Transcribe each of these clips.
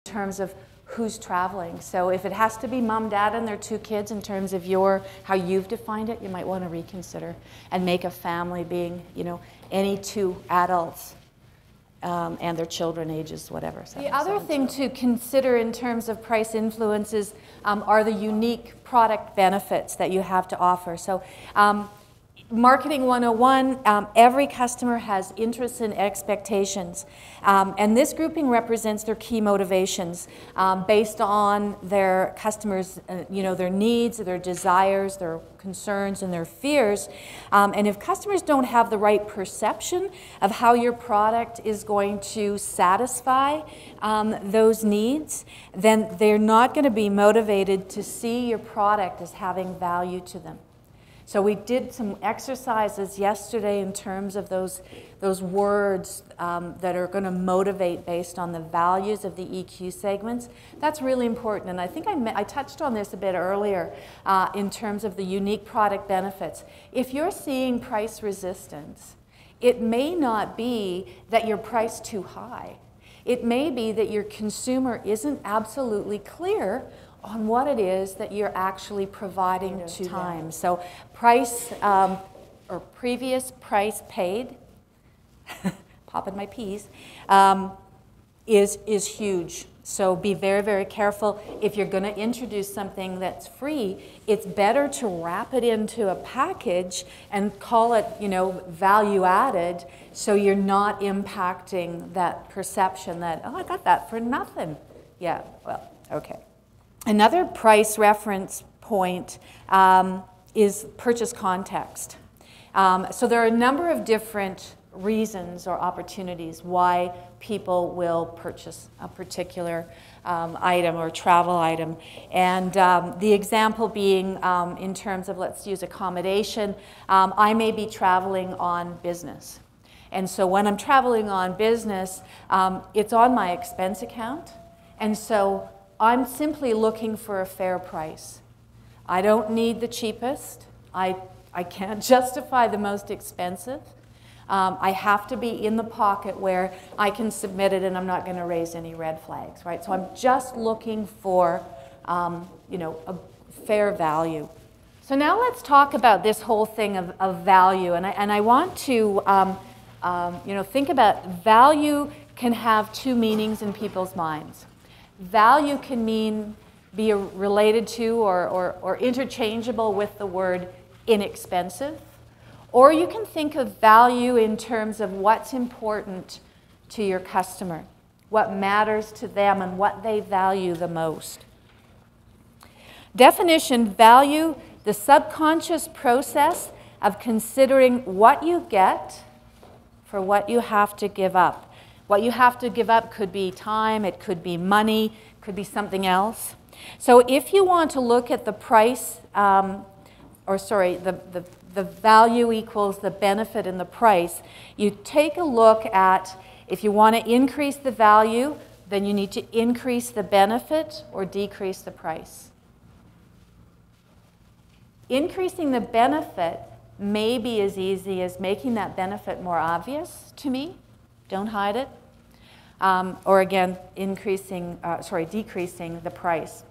in terms of who's traveling. So if it has to be mom, dad, and their 2 kids in terms of how you've defined it, you might want to reconsider and make a family being, any 2 adults and their children ages, whatever. The other thing to consider in terms of price influences are the unique product benefits that you have to offer. So Marketing 101, every customer has interests and expectations. And this grouping represents their key motivations based on their customers, their needs, their desires, their concerns, and their fears. And if customers don't have the right perception of how your product is going to satisfy those needs, then they're not going to be motivated to see your product as having value to them. So we did some exercises yesterday in terms of those words that are going to motivate based on the values of the EQ segments. That's really important, and I think I touched on this a bit earlier in terms of the unique product benefits. If you're seeing price resistance, it may not be that you're priced too high. It may be that your consumer isn't absolutely clear on what it is that you're actually providing to time. So price or previous price paid, popping my P's, is huge. So be very, very careful. If you're going to introduce something that's free, it's better to wrap it into a package and call it, value added, so you're not impacting that perception that, oh, I got that for nothing. Yeah, well, okay. Another price reference point is purchase context. So there are a number of different reasons or opportunities why people will purchase a particular item or travel item. And the example being in terms of, let's use accommodation, I may be traveling on business. And so when I'm traveling on business, it's on my expense account. And so I'm simply looking for a fair price. I don't need the cheapest. I can't justify the most expensive. I have to be in the pocket where I can submit it and I'm not going to raise any red flags, right? So I'm just looking for, a fair value. So now let's talk about this whole thing of value, and I want to, think about value can have 2 meanings in people's minds. Value can be related to or interchangeable with the word inexpensive. Or you can think of value in terms of what's important to your customer, what matters to them and what they value the most. Definition: value, the subconscious process of considering what you get for what you have to give up. What you have to give up could be time, it could be money, it could be something else. So if you want to look at the price, the value equals the benefit in the price, you take a look at, if you want to increase the value, then you need to increase the benefit or decrease the price. Increasing the benefit may be as easy as making that benefit more obvious to me. Don't hide it. Or again, decreasing the price.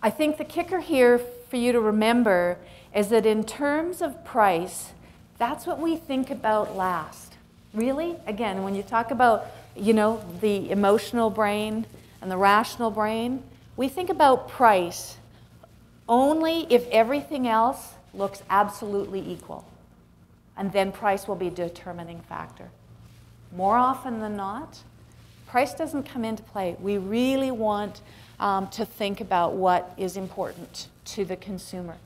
I think the kicker here for you to remember is that in terms of price, that's what we think about last. Really? Again, when you talk about, the emotional brain and the rational brain, we think about price only if everything else looks absolutely equal. And then price will be a determining factor. More often than not, price doesn't come into play. We really want to think about what is important to the consumer.